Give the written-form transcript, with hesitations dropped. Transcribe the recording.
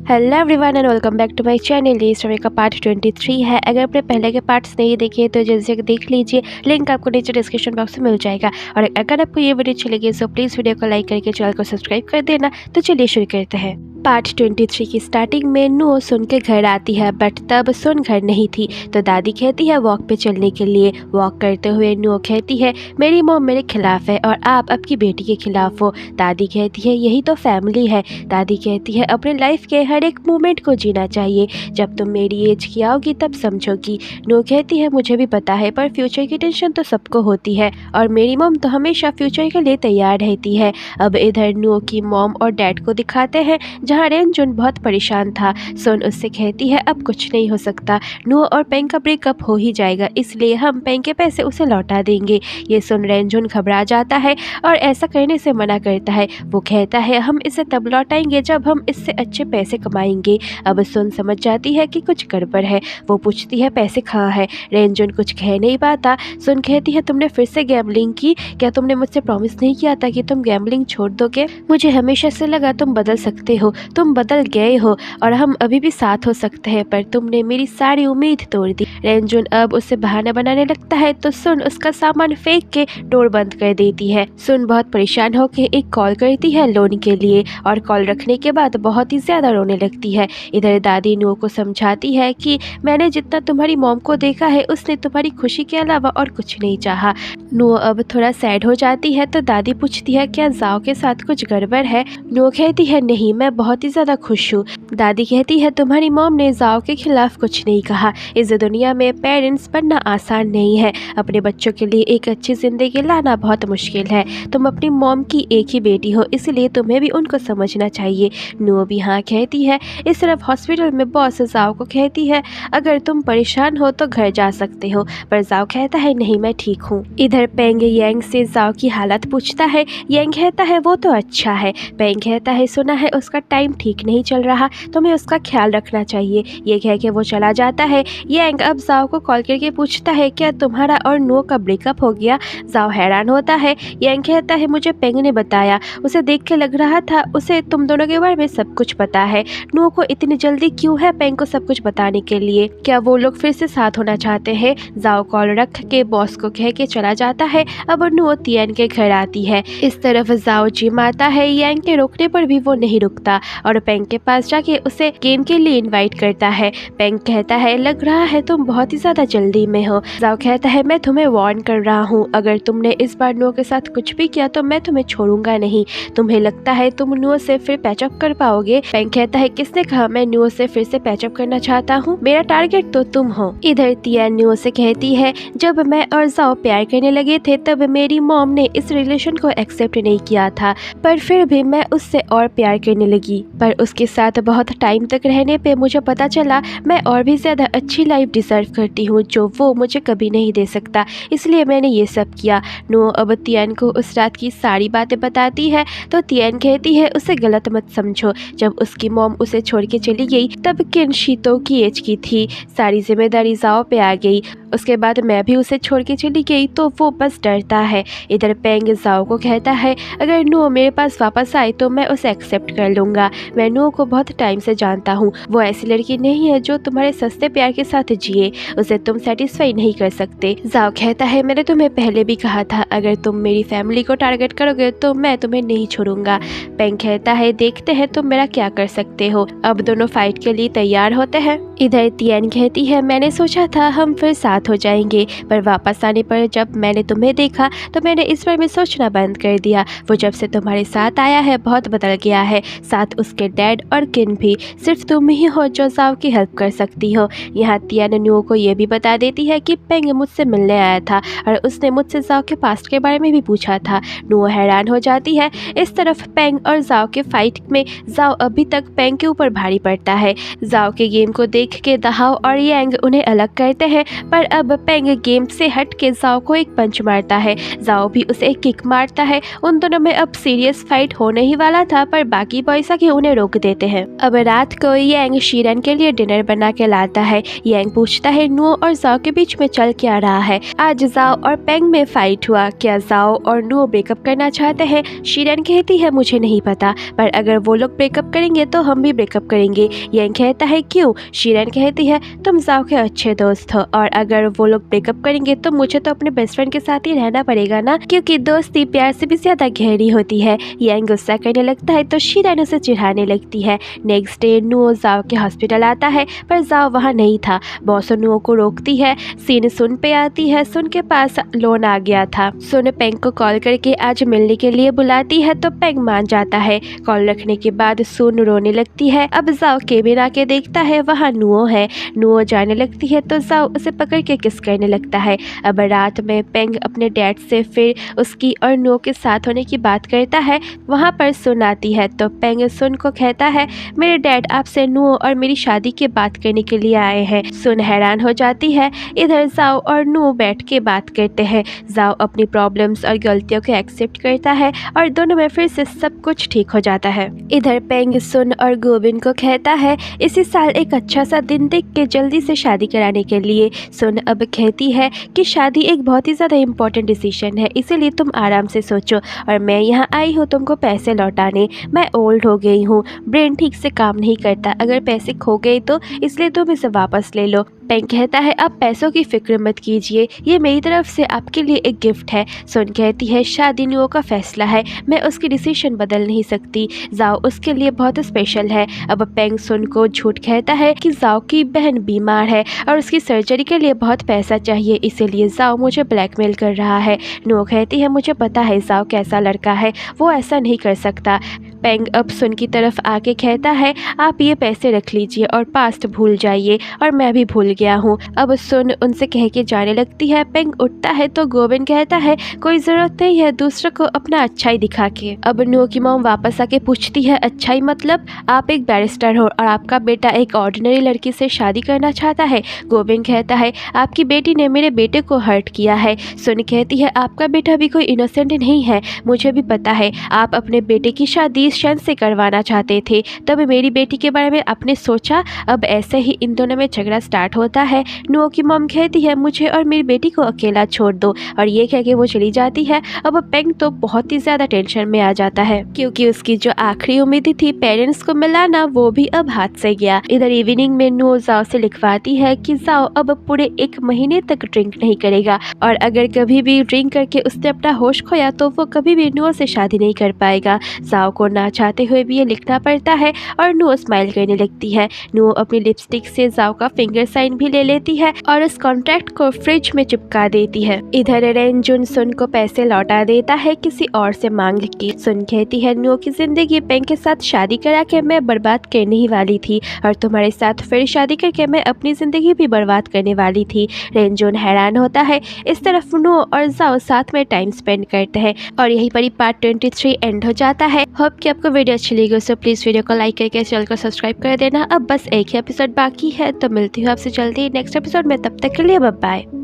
Hello everyone and welcome back to my channel. ये story का part 23 है। अगर आपने पहले के पार्ट्स नहीं देखे तो जल्दी से देख लीजिए, लिंक आपको नीचे डिस्क्रिप्शन बॉक्स में मिल जाएगा। और अगर आपको ये वीडियो अच्छी लगी तो प्लीज़ वीडियो को लाइक करके चैनल को सब्सक्राइब कर देना। तो चलिए शुरू करते हैं। पार्ट 23 की स्टार्टिंग में नुओ सुन के घर आती है, बट तब सुन घर नहीं थी। तो दादी कहती है वॉक पे चलने के लिए। वॉक करते हुए नुओ कहती है मेरी मॉम मेरे खिलाफ है और आप आपकी बेटी के खिलाफ हो। दादी कहती है यही तो फैमिली है। दादी कहती है अपने लाइफ के हर एक मोमेंट को जीना चाहिए, जब तुम मेरी एज की आओगी तब समझोगी। नुओ कहती है मुझे भी पता है, पर फ्यूचर की टेंशन तो सबको होती है और मेरी मॉम तो हमेशा फ्यूचर के लिए तैयार रहती है। अब इधर नुओ की मॉम और डैड को दिखाते हैं, जहाँ रेनजुन बहुत परेशान था। सुन उससे कहती है अब कुछ नहीं हो सकता, नुओ और पेंग का ब्रेकअप हो ही जाएगा, इसलिए हम पेंग के पैसे उसे लौटा देंगे। ये सुन रेनजुन घबरा जाता है और ऐसा करने से मना करता है। वो कहता है हम इसे तब लौटाएंगे जब हम इससे अच्छे पैसे कमाएंगे। अब सुन समझ जाती है कि कुछ गड़बड़ है। वो पूछती है पैसे कहाँ है। रेनजुन कुछ कह नहीं पाता। सुन कहती है तुमने फिर से गैम्बलिंग की, क्या तुमने मुझसे प्रॉमिस नहीं किया था कि तुम गैम्बलिंग छोड़ दोगे? मुझे हमेशा से लगा तुम बदल सकते हो, तुम बदल गए हो और हम अभी भी साथ हो सकते हैं, पर तुमने मेरी सारी उम्मीद तोड़ दी। रेनजुन अब उससे बहाना बनाने लगता है तो सुन उसका सामान फेंक के डोर बंद कर देती है। सुन बहुत परेशान होकर एक कॉल करती है लोन के लिए और कॉल रखने के बाद बहुत ही ज्यादा रोने लगती है। इधर दादी नुओ को समझाती है कि मैंने जितना तुम्हारी मॉम को देखा है उसने तुम्हारी खुशी के अलावा और कुछ नहीं चाहा। नुओ अब थोड़ा सैड हो जाती है तो दादी पूछती है क्या जाओ के साथ कुछ गड़बड़ है? नुओ कहती है नहीं, मैं बहुत ही ज्यादा खुश हूँ। दादी कहती है तुम्हारी मॉम ने जाओ के खिलाफ कुछ नहीं कहा। इस दुनिया में पेरेंट्स बनना आसान नहीं है, अपने बच्चों के लिए एक अच्छी जिंदगी लाना बहुत मुश्किल है। तुम अपनी मॉम की एक ही बेटी हो, इसलिए तुम्हें भी उनको समझना चाहिए। नुओ भी हाँ कहती है। इस तरफ हॉस्पिटल में बॉस जाओ को कहती है अगर तुम परेशान हो तो घर जा सकते हो, पर जाओ कहता है नहीं मैं ठीक हूँ। इधर पेंग यांग से जाओ की हालत पूछता है। यांग कहता है वो तो अच्छा है। पेंग कहता है सुना है उसका टाइम ठीक नहीं चल रहा, तुम्हें उसका ख्याल रखना चाहिए। ये कह के वो चला जाता है। यांग अब जाओ को कॉल करके पूछता है क्या तुम्हारा और नुओ का ब्रेकअप हो गया? जाओ हैरान होता है। यांग कहता है मुझे पेंग ने बताया, उसे देख के लग रहा था उसे तुम दोनों के बारे में सब कुछ पता है। नुओ को इतनी जल्दी क्यों है पेंग को सब कुछ बताने के लिए? क्या वो लोग फिर से साथ होना चाहते हैं? जाओ कॉल रख के बॉस को कह के चला जाता है। अब नुओ तियान के घर आती है। इस तरफ जाओ जिम आता है। यांग के रोकने पर भी वो नहीं रुकता और पेंग के पास जाके उसे गेम के लिए इनवाइट करता है। पेंग कहता है लग रहा है तुम बहुत ही ज्यादा जल्दी में हो। जाओ कहता है मैं तुम्हें वार्न कर रहा हूँ, अगर तुमने इस बार नुओ के साथ कुछ भी किया तो मैं तुम्हें छोड़ूंगा नहीं। तुम्हें लगता है तुम नुओ से फिर पैचअप कर पाओगे? पेंग कहता है किसने कहा मैं नुओ से फिर से पैचअप करना चाहता हूँ, मेरा टारगेट तो तुम हो। इधर तियान नुओ से कहती है जब मैं और जाओ प्यार करने लगे थे तब मेरी मॉम ने इस रिलेशन को एक्सेप्ट नहीं किया था, पर फिर भी मैं उससे और प्यार करने लगी। पर उसके साथ बहुत टाइम तक रहने पे मुझे पता चला मैं और भी ज्यादा अच्छी लाइफ डिजर्व करती हूँ जो वो मुझे कभी नहीं दे सकता, इसलिए मैंने ये सब किया। नुओ अब तियान को उस रात की सारी बातें बताती है तो तियान कहती है उसे गलत मत समझो, जब उसकी मॉम उसे छोड़ के चली गई तब किन शीतो की एज की थी, सारी जिम्मेदारी जाओ पे आ गई। उसके बाद मैं भी उसे छोड़ के चली गई तो वो बस डरता है। इधर पेंग जाओ को कहता है अगर नुओ मेरे पास वापस आए तो मैं उसे एक्सेप्ट कर लूंगा। मैं नुओ को बहुत टाइम से जानता हूँ, वो ऐसी लड़की नहीं है जो तुम्हारे सस्ते प्यार के साथ जिए, उसे तुम सेटिस्फाई नहीं कर सकते। जाओ कहता है मैंने तुम्हें पहले भी कहा था अगर तुम मेरी फैमिली को टारगेट करोगे तो मैं तुम्हें नहीं छोड़ूंगा। पेंग कहता है देखते हैं तुम मेरा क्या कर सकते हो। अब दोनों फाइट के लिए तैयार होते हैं। इधर तियान कहती है मैंने सोचा था हम फिर साथ हो जाएंगे, पर वापस आने पर जब मैंने तुम्हें देखा तो मैंने इस बारे में सोचना बंद कर दिया। वो जब से तुम्हारे साथ आया है बहुत बदल गया है, साथ उसके डैड और किन भी। सिर्फ तुम ही हो जो जाओ की हेल्प कर सकती हो। यहाँ तियान नुओ को ये भी बता देती है कि पेंग मुझसे मिलने आया था और उसने मुझसे जाओ के पास्ट के बारे में भी पूछा था। नुओ हैरान हो जाती है। इस तरफ पेंग और जाओ के फाइट में जाओ अभी तक पेंग के ऊपर भारी पड़ता है। जाओ के गेम को देख के दहाओ और यांग उन्हें अलग करते हैं, पर अब पेंग गेम से हट के जाओ को एक पंच मारता है। जाओ भी उसे एक किक मारता है। उन दोनों में अब सीरियस फाइट होने ही वाला था, पर बाकी बॉयज आके उन्हें रोक देते हैं। अब रात को यांग शीरन के लिए डिनर बना के लाता है। यांग पूछता है नुओ और जाओ के बीच में चल क्या रहा है। आज जाओ और पेंग में फाइट हुआ, क्या जाओ और नुओ ब्रेकअप करना चाहते हैं? शीरन कहती है मुझे नहीं पता, पर अगर वो लोग ब्रेकअप करेंगे तो हम भी ब्रेकअप करेंगे। यांग कहता है क्यों? शीरन कहती है तुम जाओ के अच्छे दोस्त हो, और अगर वो लोग ब्रेकअप करेंगे तो मुझे तो अपने बेस्ट फ्रेंड के साथ ही रहना पड़ेगा ना, क्योंकि दोस्ती प्यार से भी ज्यादा गहरी होती है। यांग गुस्सा करने लगता है तो शीरन उसे चिढ़ाने लगती है। नेक्स्ट डे नुओ जाओ के हॉस्पिटल आता है, पर जाओ वहाँ नहीं था। बॉस नुओ को रोकती है। सीन सुन पे आती है। सुन के पास लोन आ गया था। सुन पेंग को कॉल करके आज मिलने के लिए बुलाती है तो पेंग मान जाता है। कॉल रखने के बाद सुन रोने लगती है। अब जाओ केबिन आके देखता है, वहाँ नुओ है। नुओ जाने लगती है तो जाओ उसे पकड़ के किस करने लगता है। अब रात में पेंग अपने डैड से फिर उसकी और नुओ के साथ होने की बात करता है। वहाँ पर सुन आती है तो पेंग सुन को कहता है मेरे डैड आपसे नुओ और मेरी शादी की बात करने के लिए आए हैं। सुन हैरान हो जाती है। इधर जाओ और नुओ बैठ के बात करते हैं। जाओ अपनी प्रॉब्लम्स और गलतियों को एक्सेप्ट करता है और दोनों में फिर से सब कुछ ठीक हो जाता है। इधर पेंग सुन और गोबिन को कहता है इसी साल एक अच्छा सा दिन देख के जल्दी से शादी कराने के लिए। सुन अब कहती है कि शादी एक बहुत ही ज़्यादा इम्पोर्टेंट डिसीजन है, इसीलिए तुम आराम से सोचो, और मैं यहाँ आई हूँ तुमको पैसे लौटाने। मैं ओल्ड हो गई हूँ, ब्रेन ठीक से काम नहीं करता, अगर पैसे खो गए तो इसलिए तुम इसे वापस ले लो। पेंग कहता है आप पैसों की फिक्र मत कीजिए, ये मेरी तरफ से आपके लिए एक गिफ्ट है। सुन कहती है शादी नुओ का फैसला है, मैं उसकी डिसीजन बदल नहीं सकती, जाओ उसके लिए बहुत स्पेशल है। अब पेंग सुन को झूठ कहता है कि जाओ की बहन बीमार है और उसकी सर्जरी के लिए बहुत पैसा चाहिए, इसीलिए जाओ मुझे ब्लैकमेल कर रहा है। नुओ कहती है मुझे पता है जाओ कैसा लड़का है, वो ऐसा नहीं कर सकता। पेंग अब सुन की तरफ आके कहता है आप ये पैसे रख लीजिए और पास्ट भूल जाइए, और मैं भी भूल गया हूँ। अब सुन उनसे कह के जाने लगती है। पेंग उठता है तो गोबिन कहता है कोई ज़रूरत नहीं है दूसरे को अपना अच्छाई दिखा के। अब नुओ की मॉम वापस आके पूछती है अच्छाई मतलब? आप एक बैरिस्टर हो और आपका बेटा एक ऑर्डिनरी लड़की से शादी करना चाहता है। गोबिन कहता है आपकी बेटी ने मेरे बेटे को हर्ट किया है। सुन कहती है आपका बेटा भी कोई इनोसेंट नहीं है, मुझे भी पता है, आप अपने बेटे की शादी शन से करवाना चाहते थे, तब मेरी बेटी के बारे में आपने सोचा। अब ऐसे ही इन दोनों में झगड़ा स्टार्ट होता है। नुओ की मॉम कहती है मुझे और मेरी बेटी को अकेला छोड़ दो, और ये कह के वो चली जाती है। अब पेंग तो बहुत ही ज्यादा टेंशन में आ जाता है, क्योंकि उसकी जो आखिरी उम्मीद थी पेरेंट्स को मिलाना, वो भी अब हाथ से गया। इधर इवनिंग में नुओ जाओ से लिखवाती है कि जाओ अब पूरे 1 महीने तक ड्रिंक नहीं करेगा, और अगर कभी भी ड्रिंक करके उसने अपना होश खोया तो वो कभी भी नुओ से शादी नहीं कर पाएगा। जाओ को ना चाहते हुए भी ये लिखना पड़ता है, और नुओ स्माइल करने लगती है। नुओ अपनी लिपस्टिक से जाओ का फिंगर साइन भी ले लेती है और उस कॉन्ट्रैक्ट को फ्रिज में चिपका देती है। इधर रेंजुन सुन को पैसे लौटा देता है किसी और से मांग के। सुन कहती है नुओ की जिंदगी पेंग के साथ शादी करा के मैं बर्बाद करने ही वाली थी, और तुम्हारे साथ फिर शादी करके मैं अपनी जिंदगी भी बर्बाद करने वाली थी। रेंजुन हैरान होता है। इस तरफ नुओ और जाओ साथ में टाइम स्पेंड करते हैं, और यहीं पर ही पार्ट 23 एंड हो जाता है। होप कि आपको वीडियो अच्छी लगी, सो प्लीज़ वीडियो को लाइक करके चैनल को सब्सक्राइब कर देना। अब बस एक ही एपिसोड बाकी है, तो मिलती हूँ आपसे जल्दी नेक्स्ट एपिसोड में, तब तक के लिए बाय बाय।